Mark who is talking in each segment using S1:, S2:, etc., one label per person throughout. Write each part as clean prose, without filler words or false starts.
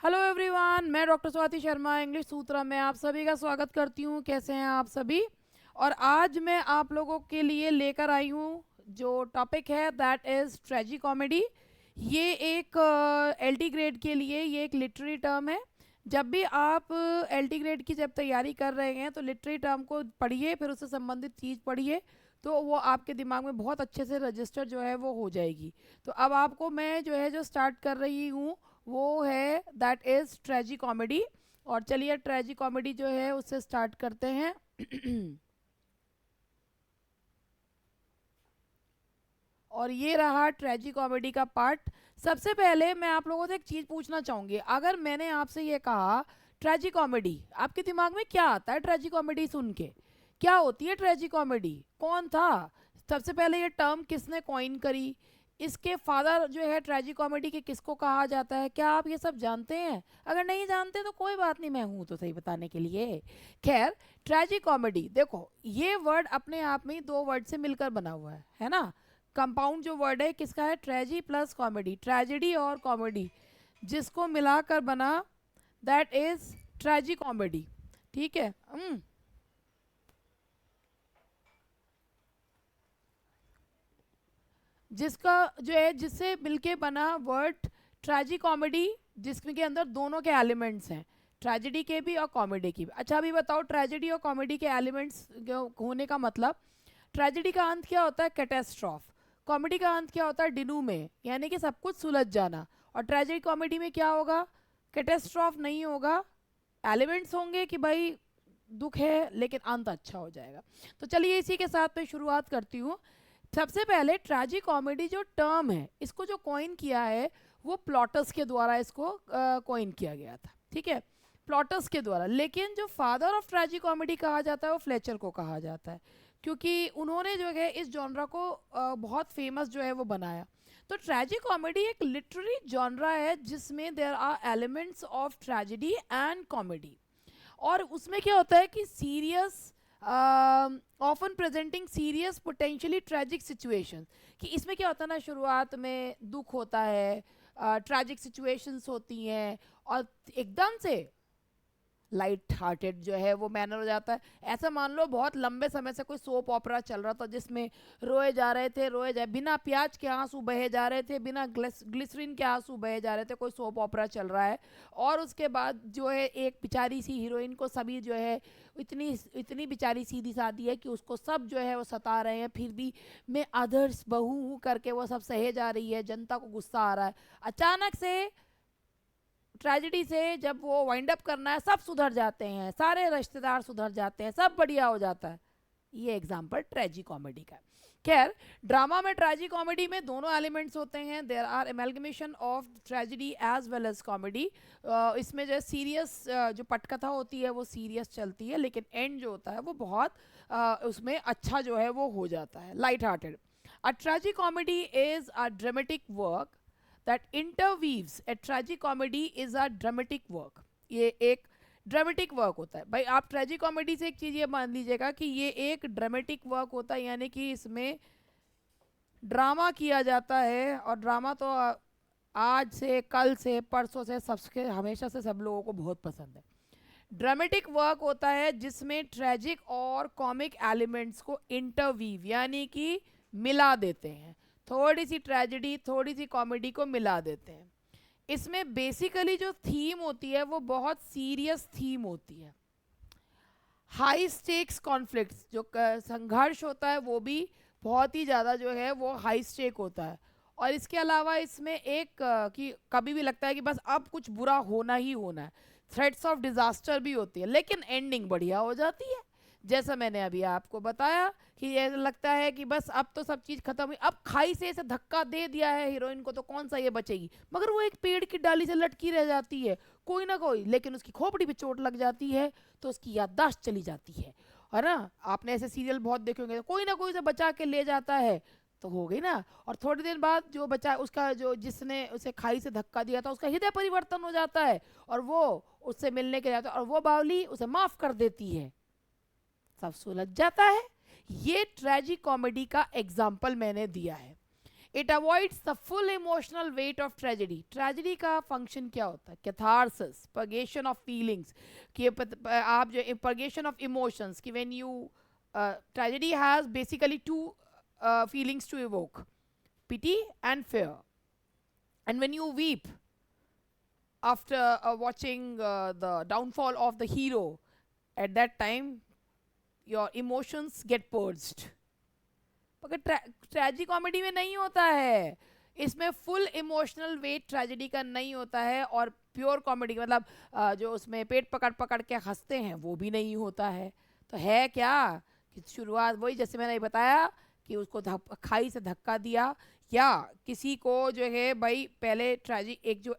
S1: Hello everyone, मैं doctor Swati Sharma English सूत्रा में आप सभी का स्वागत करती हूँ। कैसे हैं आप सभी? और आज मैं आप लोगों के लिए लेकर आई हूँ जो टॉपिक है दैट इज़ ट्रेजी कॉमेडी। ये एक एलटी ग्रेड के लिए ये एक लिटरेरी टर्म है। जब भी आप एलटी ग्रेड की जब तैयारी कर रहे हैं तो लिटरेरी टर्म को पढ़िए, फिर उससे संबंधित चीज़ पढ़िए, तो वो आपके दिमाग में बहुत अच्छे से रजिस्टर जो है वो हो जाएगी। तो अब आपको मैं जो है जो स्टार्ट कर रही हूँ वो है दैट इज़ ट्रेजी कॉमेडी। और चलिए ट्रेजी कॉमेडी जो है उससे स्टार्ट करते हैं। और ये रहा ट्रेजी कॉमेडी का पार्ट। सबसे पहले मैं आप लोगों से एक चीज़ पूछना चाहूँगी। अगर मैंने आपसे ये कहा ट्रेजी कॉमेडी, आपके दिमाग में क्या आता है? ट्रेजी कॉमेडी सुन के क्या होती है ट्रेजी कॉमेडी? कौन था सबसे पहले ये टर्म, किसने कॉइन करी? इसके फादर जो है ट्रेजी कॉमेडी के किसको कहा जाता है? क्या आप ये सब जानते हैं? अगर नहीं जानते तो कोई बात नहीं, मैं हूँ तो सही बताने के लिए। खैर, ट्रेजी कॉमेडी देखो, ये वर्ड अपने आप में ही दो वर्ड से मिलकर बना हुआ है ना। कंपाउंड जो वर्ड है किसका है? ट्रेजी प्लस कॉमेडी, ट्रेजेडी और कॉमेडी जिसको मिलाकर बना दैट इज ट्रेजी कॉमेडी। ठीक है। जिसका जो है जिससे मिलके बना वर्ड ट्रेजी कॉमेडी, जिसमें के अंदर दोनों के एलिमेंट्स हैं, ट्रेजेडी के भी और कॉमेडी की भी। अच्छा अभी बताओ, ट्रेजेडी और कॉमेडी के एलिमेंट्स होने का मतलब, ट्रेजेडी का अंत क्या होता है? कैटेस्ट्रॉफ। कॉमेडी का अंत क्या होता है? डिनू में, यानी कि सब कुछ सुलझ जाना। और ट्रेजेडी कॉमेडी में क्या होगा? कैटेस्ट्रॉफ नहीं होगा, एलिमेंट्स होंगे कि भाई दुख है लेकिन अंत अच्छा हो जाएगा। तो चलिए इसी के साथ मैं शुरुआत करती हूँ। सबसे पहले ट्रेजी कॉमेडी जो टर्म है इसको जो कॉइन किया है वो प्लॉटर्स के द्वारा इसको कॉइन किया गया था। ठीक है, प्लॉटर्स के द्वारा। लेकिन जो फादर ऑफ ट्रेजी कॉमेडी कहा जाता है वो फ्लेचर को कहा जाता है, क्योंकि उन्होंने जो है इस जॉनरा को बहुत फेमस जो है वो बनाया। तो ट्रेजी कॉमेडी एक लिटरेरी जॉनरा है जिसमें there are elements of tragedy and comedy. और उसमें क्या होता है कि serious, often presenting serious potentially tragic situation, कि इसमें क्या होता है ना, शुरुआत में दुख होता है, ट्रेजिक सिचुएशंस होती हैं और एकदम से लाइट हार्टेड जो है वो मैनर हो जाता है। ऐसा मान लो बहुत लंबे समय से कोई सोप ऑपरा चल रहा था जिसमें रोए जाए, बिना प्याज के आंसू बहे जा रहे थे, बिना ग्लिसरीन के आंसू बहे जा रहे थे, कोई सोप ऑपरा चल रहा है। और उसके बाद जो है एक बेचारी सी हीरोइन को सभी जो है इतनी इतनी बेचारी सीधी सादी है कि उसको सब जो है वो सता रहे हैं, फिर भी मैं अदर्स बहू हूँ करके वो सब सहे जा रही है, जनता को गुस्सा आ रहा है। अचानक से ट्रेजेडी से जब वो वाइंड अप करना है, सब सुधर जाते हैं, सारे रिश्तेदार सुधर जाते हैं, सब बढ़िया हो जाता है। ये एग्जाम्पल ट्रेजी कॉमेडी का है। खैर, ड्रामा में ट्रेजी कॉमेडी में दोनों एलिमेंट्स होते हैं। There are amalgamation of tragedy as well as comedy. इसमें जो सीरियस जो पटकथा होती है वो सीरियस चलती है, लेकिन एंड जो होता है वो बहुत उसमें अच्छा जो है वो हो जाता है, light hearted. A ट्रेजी comedy is a dramatic work that interweaves a tragic comedy is a dramatic work। ये एक ड्रामेटिक वर्क होता है भाई। आप ट्रेजिक कॉमेडी से एक चीज़ ये मान लीजिएगा कि ये एक ड्रामेटिक वर्क होता है, यानी कि इसमें ड्रामा किया जाता है। और ड्रामा तो आज से, कल से, परसों से, सबके हमेशा से सब लोगों को बहुत पसंद है। ड्रामेटिक वर्क होता है जिसमें ट्रेजिक और कॉमिक एलिमेंट्स को इंटरवीव यानी कि मिला देते हैं, थोड़ी सी ट्रेजेडी थोड़ी सी कॉमेडी को मिला देते हैं। इसमें बेसिकली जो थीम होती है वो बहुत सीरियस थीम होती है। हाई स्टेक्स कॉन्फ्लिक्ट्स, जो संघर्ष होता है वो भी बहुत ही ज़्यादा जो है वो हाई स्टेक होता है। और इसके अलावा इसमें एक कि कभी भी लगता है कि बस अब कुछ बुरा होना ही होना है, थ्रेट्स ऑफ डिजास्टर भी होती है, लेकिन एंडिंग बढ़िया हो जाती है। जैसा मैंने अभी आपको बताया कि ये लगता है कि बस अब तो सब चीज़ खत्म हुई, अब खाई से ऐसे धक्का दे दिया है हीरोइन को तो कौन सा ये बचेगी, मगर वो एक पेड़ की डाली से लटकी रह जाती है कोई ना कोई, लेकिन उसकी खोपड़ी पे चोट लग जाती है तो उसकी याददाश्त चली जाती है ना। आपने ऐसे सीरियल बहुत देखे होंगे, कोई ना कोई उसे बचा के ले जाता है तो हो गई ना। और थोड़ी देर बाद जो बचा उसका, जो जिसने उसे खाई से धक्का दिया था, उसका हृदय परिवर्तन हो जाता है और वो उससे मिलने के जाता है और वो बावली उसे माफ कर देती है, सब सुलझ जाता है। ये ट्रेजिक कॉमेडी का एग्जाम्पल मैंने दिया है। It avoids the full emotional weight of tragedy. Tragedy का फंक्शन क्या होता है? कैथारसिस, पर्गेशन ऑफ फीलिंग्स, कि आप जो पर्गेशन ऑफ इमोशंस, कि when you tragedy has basically to feelings to evoke, pity and fear. And when you weep after watching the downfall of the hero, at that time your emotions get purged. मगर ट्रेजी comedy में नहीं होता है, इसमें full emotional wait tragedy का नहीं होता है. और प्योर कॉमेडी मतलब जो उसमें पेट पकड़ पकड़ के हंसते हैं वो भी नहीं होता है. तो है क्या कि शुरुआत वही जैसे मैंने बताया कि उसको खाई से धक्का दिया, या किसी को जो है भाई पहले ट्रेजिक एक जो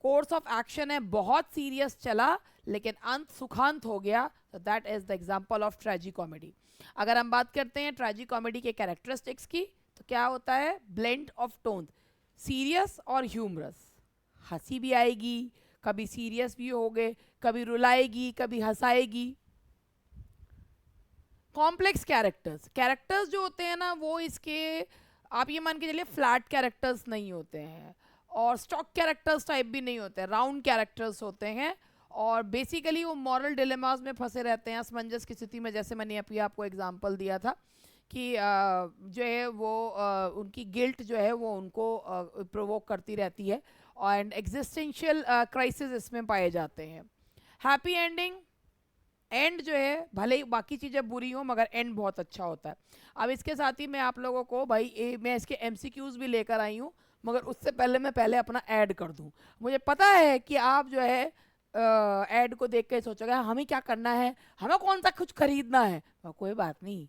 S1: कोर्स ऑफ एक्शन है बहुत सीरियस चला लेकिन अंत सुखांत हो गया. तो that is the example of ट्रेजी comedy. अगर हम बात करते हैं ट्रेजी कॉमेडी के कैरेक्टरिस्टिक्स की, तो क्या होता है? ब्लेंड ऑफ टोन, सीरियस और ह्यूमरस. हंसी भी आएगी, कभी सीरियस भी होगे, कभी रुलाएगी, कभी हंसाएगी. कॉम्प्लेक्स कैरेक्टर्स, कैरेक्टर्स जो होते हैं ना वो इसके आप ये मान के चलिए फ्लैट कैरेक्टर्स नहीं होते हैं और स्टॉक कैरेक्टर्स टाइप भी नहीं होते हैं, राउंड कैरेक्टर्स होते हैं. और बेसिकली वो मॉरल डिलेमास में फंसे रहते हैं, असमंजस की स्थिति में. जैसे मैंने अभी आपको एग्जांपल दिया था कि जो है वो उनकी गिल्ट जो है वो उनको प्रोवोक करती रहती है एंड एग्जिस्टेंशियल क्राइसिस इसमें पाए जाते हैं. हैप्पी एंडिंग, एंड जो है भले ही बाकी चीज़ें बुरी हो मगर एंड बहुत अच्छा होता है. अब इसके साथ ही मैं आप लोगों को भाई मैं इसके एमसीक्यूज भी लेकर आई हूँ, मगर उससे पहले मैं पहले अपना ऐड कर दूँ. मुझे पता है कि आप जो है ऐड को देख के सोचोगे हमें क्या करना है, हमें कौन सा कुछ खरीदना है. कोई बात नहीं,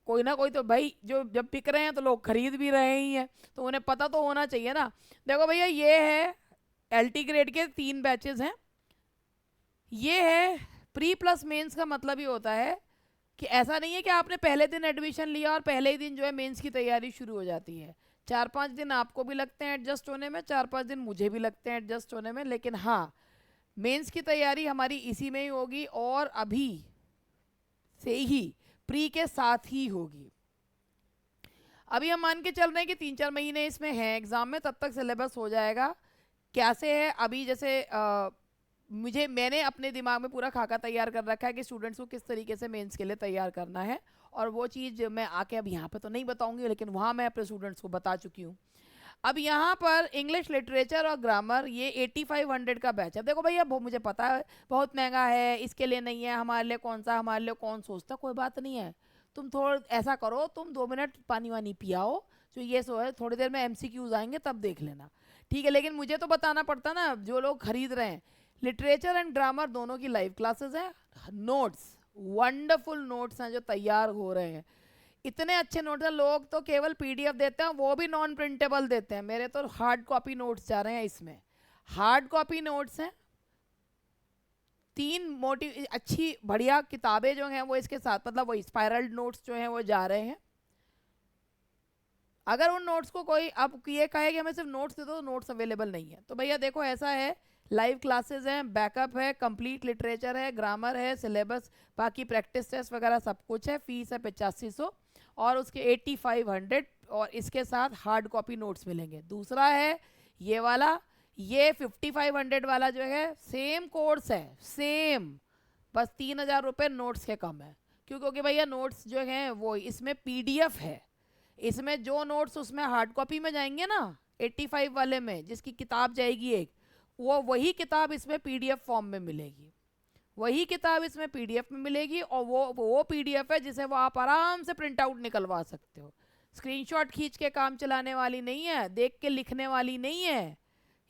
S1: कोई ना कोई तो भाई जो जब बिक रहे हैं तो लोग खरीद भी रहे ही हैं, तो उन्हें पता तो होना चाहिए ना. देखो भैया ये है LT ग्रेड के 3 बैचेस हैं. ये है प्री प्लस मेंस का मतलब ही होता है कि ऐसा नहीं है कि आपने पहले दिन एडमिशन लिया और पहले ही दिन जो है मेंस की तैयारी शुरू हो जाती है. 4-5 दिन आपको भी लगते हैं एडजस्ट होने में, 4-5 दिन मुझे भी लगते हैं एडजस्ट होने में. लेकिन हाँ, मेंस की तैयारी हमारी इसी में ही होगी और अभी से ही प्री के साथ ही होगी. अभी हम मान के चल रहे हैं कि 3-4 महीने इसमें हैं एग्जाम में, तब तक सिलेबस हो जाएगा. कैसे है अभी जैसे मैंने अपने दिमाग में पूरा खाका तैयार कर रखा है कि स्टूडेंट्स को किस तरीके से मेंस के लिए तैयार करना है, और वो चीज़ मैं आके अब यहाँ पे तो नहीं बताऊंगी लेकिन वहाँ मैं अपने स्टूडेंट्स को बता चुकी हूँ. अब यहाँ पर इंग्लिश लिटरेचर और ग्रामर ये 8500 का बैच है. देखो भैया मुझे पता है बहुत महंगा है, इसके लिए नहीं है, हमारे लिए कौन सा, हमारे लिए कौन सोचता. कोई बात नहीं है, तुम थोड़ा ऐसा करो, तुम 2 मिनट पानी वानी पियाओ, जो ये सो है थोड़ी देर में MCQs आएंगे तब देख लेना, ठीक है. लेकिन मुझे तो बताना पड़ता ना, जो लोग खरीद रहे हैं. लिटरेचर एंड ग्रामर दोनों की लाइव क्लासेस हैं. नोट्स, वंडरफुल नोट्स हैं जो तैयार हो रहे हैं. इतने अच्छे नोट्स हैं, लोग तो केवल PDF देते हैं, वो भी नॉन प्रिंटेबल देते हैं. मेरे तो हार्ड कॉपी नोट्स जा रहे हैं इसमें. हार्ड कॉपी नोट्स हैं, 3 मोटी अच्छी बढ़िया किताबें जो हैं वो इसके साथ, मतलब वो स्पाइरल नोट्स जो हैं वो जा रहे हैं. अगर उन नोट्स को कोई अब ये कहे कि हमें सिर्फ नोट्स दे दो, तो नोट्स अवेलेबल नहीं है. तो भैया देखो ऐसा है, लाइव क्लासेस हैं, बैकअप है, कंप्लीट लिटरेचर है, ग्रामर है, सिलेबस, बाकी प्रैक्टिस टेस्ट वगैरह सब कुछ है. फीस है 8500 और उसके 8500, और इसके साथ हार्ड कॉपी नोट्स मिलेंगे. दूसरा है ये वाला, ये 5500 वाला जो है सेम कोर्स है, सेम, बस 3000 रुपये नोट्स के कम है. क्योंकि भैया नोट्स जो हैं वो इसमें PDF है. इसमें जो नोट्स उसमें हार्ड कॉपी में जाएंगे ना 85 वाले में, जिसकी किताब जाएगी एक, वो वही किताब इसमें PDF फॉर्म में मिलेगी. वही किताब इसमें PDF में मिलेगी, और वो PDF है जिसे वो आप आराम से प्रिंट आउट निकलवा सकते हो. स्क्रीनशॉट खींच के काम चलाने वाली नहीं है, देख के लिखने वाली नहीं है,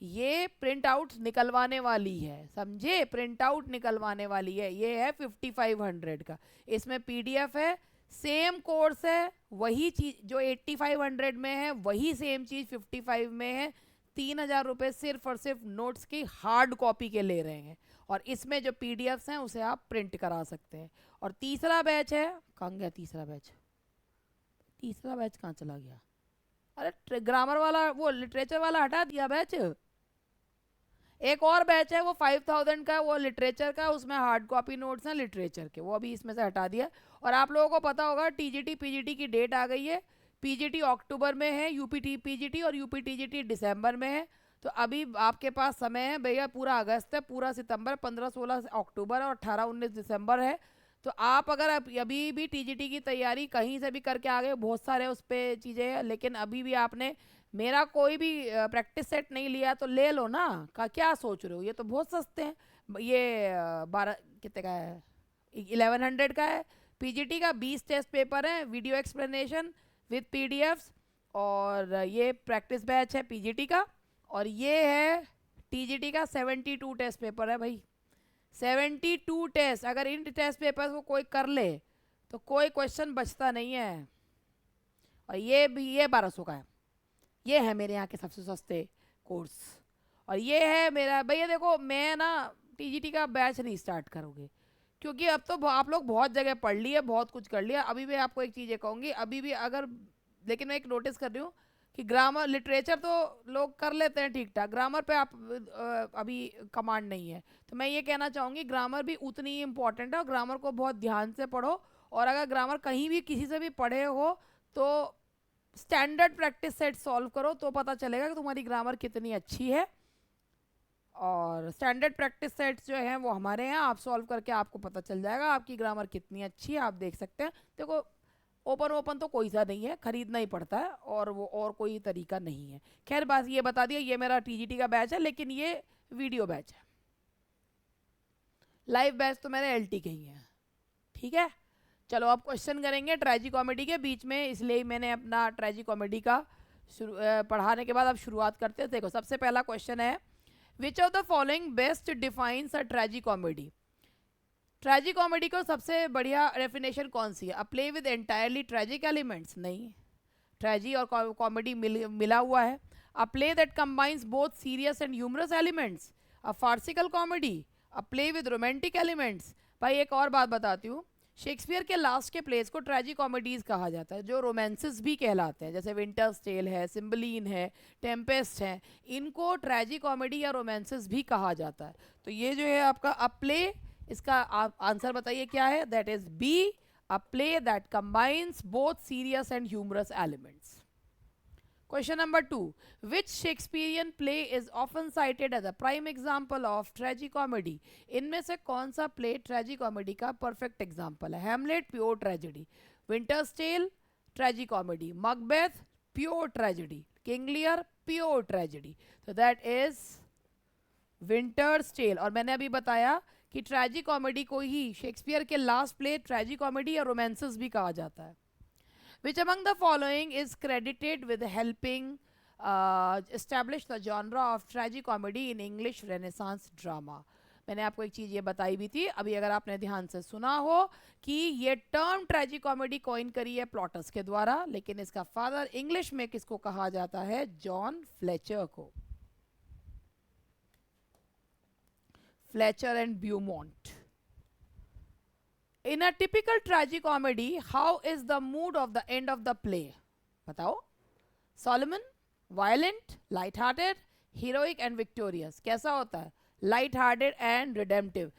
S1: ये प्रिंट आउट निकलवाने वाली है, समझे? प्रिंट आउट निकलवाने वाली है. ये है 5500 का, इसमें PDF है, सेम कोर्स है, वही चीज़ जो 8500 में है वही सेम चीज़ 55 में है. 3000 रुपये सिर्फ और सिर्फ नोट्स की हार्ड कॉपी के ले रहे हैं, और इसमें जो PDFs हैं उसे आप प्रिंट करा सकते हैं. और तीसरा बैच है, कहाँ गया तीसरा बैच? तीसरा बैच कहाँ चला गया? अरे ग्रामर वाला, वो लिटरेचर वाला हटा दिया बैच. एक और बैच है वो 5000 का, वो लिटरेचर का, उसमें हार्ड कॉपी नोट्स हैं लिटरेचर के, वो अभी इसमें से हटा दिया. और आप लोगों को पता होगा TGT PGT की डेट आ गई है. पीजीटी अक्टूबर में है, यूपीटी पीजीटी और यूपीटीजीटी दिसंबर में है। तो अभी आपके पास समय है भैया, पूरा अगस्त है, पूरा सितंबर, 15-16 अक्टूबर और 18-19 दिसंबर है। तो आप अगर अभी भी टीजीटी की तैयारी कहीं से भी करके आ गए, बहुत सारे उस पर चीज़ें हैं, लेकिन अभी भी आपने मेरा कोई भी प्रैक्टिस सेट नहीं लिया तो ले लो ना, का क्या सोच रहे हो, ये तो बहुत सस्ते हैं। ये 12 कितने का है, 1100 का है। पीजीटी का 20 टेस्ट पेपर है, वीडियो एक्सप्लेनेशन विद पीडीएफ्स, और ये प्रैक्टिस बैच है पीजीटी का, और ये है टीजीटी का 72 टेस्ट पेपर है भाई, 72 टेस्ट। अगर इन टेस्ट पेपर को कोई कर ले तो कोई क्वेश्चन बचता नहीं है। और ये भी, ये 1200 का है, ये है मेरे यहाँ के सबसे सस्ते कोर्स। और ये है मेरा भैया, देखो मैं ना टीजीटी का बैच नहीं स्टार्ट करोगे, क्योंकि अब तो आप लोग बहुत जगह पढ़ लिए, बहुत कुछ कर लिया। अभी मैं आपको एक चीज़ ये कहूँगी, अभी भी अगर, लेकिन मैं एक नोटिस कर रही हूँ कि ग्रामर लिटरेचर तो लोग कर लेते हैं ठीक ठाक, ग्रामर पे आप अभी कमांड नहीं है। तो मैं ये कहना चाहूँगी ग्रामर भी उतनी ही इम्पॉर्टेंट है, और ग्रामर को बहुत ध्यान से पढ़ो। और अगर ग्रामर कहीं भी किसी से भी पढ़े हो तो स्टैंडर्ड प्रैक्टिस सेट सॉल्व करो, तो पता चलेगा कि तुम्हारी ग्रामर कितनी अच्छी है। और स्टैंडर्ड प्रैक्टिस सेट्स जो हैं वो हमारे यहाँ, आप सॉल्व करके आपको पता चल जाएगा आपकी ग्रामर कितनी अच्छी है, आप देख सकते हैं। देखो ओपन तो कोई सा नहीं है, खरीदना ही पड़ता है, और वो और कोई तरीका नहीं है। खैर बात ये बता दिया, ये मेरा टीजीटी का बैच है, लेकिन ये वीडियो बैच है, लाइव बैच तो मेरे एलटी के ही है, ठीक है। चलो अब क्वेश्चन करेंगे ट्रेजी कॉमेडी के बीच में, इसलिए मैंने अपना ट्रेजी कॉमेडी का पढ़ाने के बाद अब शुरुआत करते हैं। देखो सबसे पहला क्वेश्चन है, which of the following best defines a tragicomedy. Tragicomedy को सबसे बढ़िया डेफिनेशन कौन सी है? A play with entirely tragic elements, नहीं, ट्रेजी और कॉमेडी मिला हुआ है। A play that combines both serious and humorous elements, a farcical comedy, a play with romantic elements. भाई एक और बात बताती हूँ, शेक्सपियर के लास्ट के प्लेस को ट्रेजी कॉमेडीज कहा जाता है, जो रोमांसेस भी कहलाते हैं, जैसे विंटर्स टेल है, सिम्बलीन है, टेम्पेस्ट है, इनको ट्रेजी कॉमेडी या रोमांसेस भी कहा जाता है। तो ये जो है आपका अ प्ले, इसका आंसर बताइए क्या है? That is B, a play that combines both serious and humorous elements. Question number 2. Which Shakespearean play is often cited as a prime example of tragicomedy? इनमें से कौन सा प्ले ट्रेजिकॉमेडी का परफेक्ट एग्जाम्पल है? Hamlet pure tragedy, Winter's Tale tragicomedy, Macbeth pure tragedy, King Lear pure tragedy. तो that is Winter's Tale. और मैंने अभी बताया कि ट्रेजिकॉमेडी को ही शेक्सपियर के लास्ट प्ले ट्रेजिकॉमेडी या रोमांसेस भी कहा जाता है। Which among the following is credited with helping establish the genre of tragicomedy in English Renaissance drama? मैंने आपको एक चीज़ ये बताई भी थी अभी, अगर आपने ध्यान से सुना हो, कि ये टर्म ट्रेजिकॉमेडी कॉइन करी है प्लॉटर्स के द्वारा, लेकिन इसका फादर इंग्लिश में किसको कहा जाता है? जॉन फ्लेचर को। Fletcher and Beaumont. In a typical tragicomedy, how is the mood of the end of the play? बताओ। Solomon, violent, light-hearted, heroic and victorious. कैसा होता है? Light-hearted and redemptive.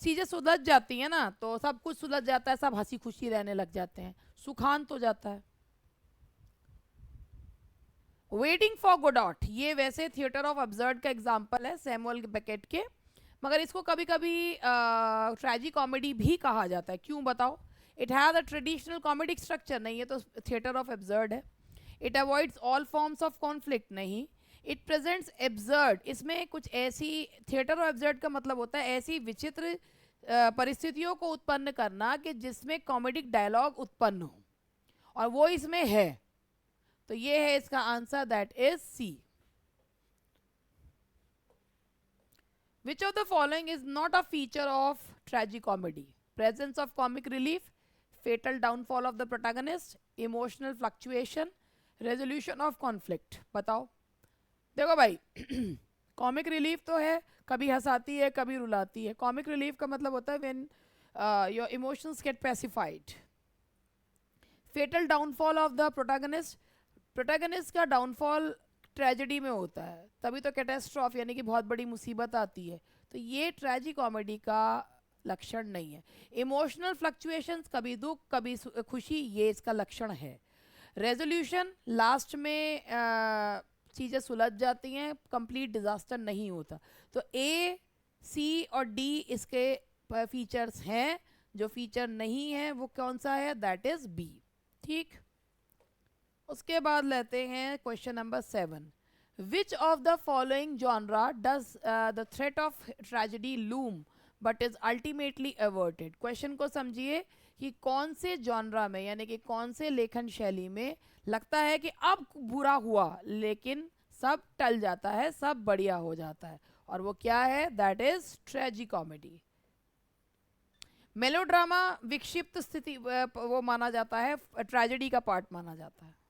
S1: चीजें सुलझ जाती हैं ना, तो सब कुछ सुलझ जाता है, सब हंसी खुशी रहने लग जाते हैं, सुखांत हो जाता है। Waiting for Godot, ये वैसे थिएटर ऑफ अब्सर्ड का एग्जाम्पल है सैमुअल बेकेट के, मगर इसको कभी कभी ट्रेजी कॉमेडी भी कहा जाता है। क्यों बताओ? It has a traditional comedic structure, नहीं है तो थिएटर ऑफ एब्सर्ड है। It avoids all forms of conflict, नहीं। इट प्रेजेंट्स एब्सर्ड, इसमें कुछ ऐसी, थिएटर ऑफ एब्सर्ड का मतलब होता है ऐसी विचित्र परिस्थितियों को उत्पन्न करना कि जिसमें कॉमेडिक डायलॉग उत्पन्न हो, और वो इसमें है। तो ये है इसका answer, that is C. Which of the following is not a feature of tragicomedy? Presence of comic relief, fatal downfall of the protagonist, emotional fluctuation, resolution of conflict. बताओ। देखो भाई कॉमिक रिलीफ तो है, कभी हंसाती है कभी रुलाती है। कॉमिक रिलीफ का मतलब होता है when your emotions get pacified. Fatal downfall of the protagonist, protagonist का डाउनफॉल ट्रेजेडी में होता है, तभी तो कैटेस्ट्रॉफ यानी कि बहुत बड़ी मुसीबत आती है। तो ये ट्रेजी कॉमेडी का लक्षण नहीं है। इमोशनल फ्लक्चुएशंस, कभी दुख कभी खुशी, ये इसका लक्षण है। रेजोल्यूशन लास्ट में चीज़ें सुलझ जाती हैं, कंप्लीट डिजास्टर नहीं होता। तो ए, सी और डी इसके फीचर्स हैं। जो फीचर नहीं है वो कौन सा है? That is B. ठीक, उसके बाद लेते हैं question number 7। Which of the following genre does the threat of tragedy loom but is ultimately averted? Question को समझिए कि कौन से जॉनरा में, यानी कि कौन से लेखन शैली में लगता है कि अब बुरा हुआ लेकिन सब टल जाता है, सब बढ़िया हो जाता है, और वो क्या है? That is ट्रेजी comedy. मेलोड्रामा विक्षिप्त स्थिति वो माना जाता है, ट्रेजेडी का पार्ट माना जाता है।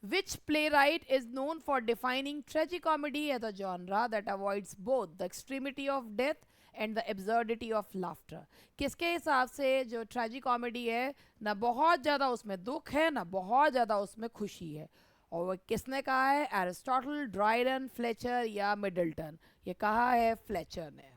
S1: Which playwright is known for defining tragicomedy as a genre that avoids both the extremity of death and the absurdity of laughter? किसके हिसाब से जो ट्रेजिकॉमेडी है, ना बहुत ज़्यादा उसमें दुख है ना बहुत ज़्यादा उसमें खुशी है, और वो किसने कहा है? एरिस्टोटल, ड्राइडन, फ्लेचर या मिडल्टन? ये कहा है फ्लेचर ने।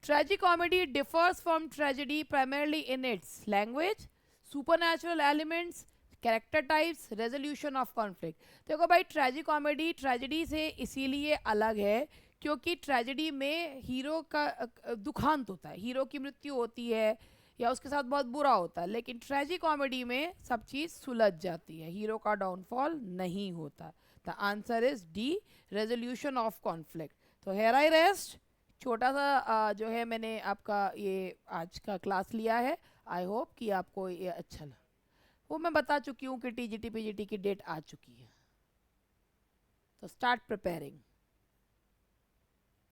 S1: Tragicomedy differs from tragedy primarily in its language, supernatural elements, character types, resolution of conflict. देखो भाई, ट्रेजिकॉमेडी ट्रेजेडी से इसीलिए अलग है क्योंकि ट्रेजेडी में हीरो का दुखांत होता है, हीरो की मृत्यु होती है या उसके साथ बहुत बुरा होता है, लेकिन ट्रेजिकॉमेडी में सब चीज़ सुलझ जाती है, हीरो का डाउनफॉल नहीं होता। The answer is D, resolution of conflict. तो हेयर आई रेस्ट, छोटा सा जो है मैंने आपका ये आज का क्लास लिया है। आई होप कि आपको ये अच्छा लगा। वो मैं बता चुकी हूँ कि टीजीटी पीजीटी की डेट आ चुकी है, तो स्टार्ट प्रिपेयरिंग।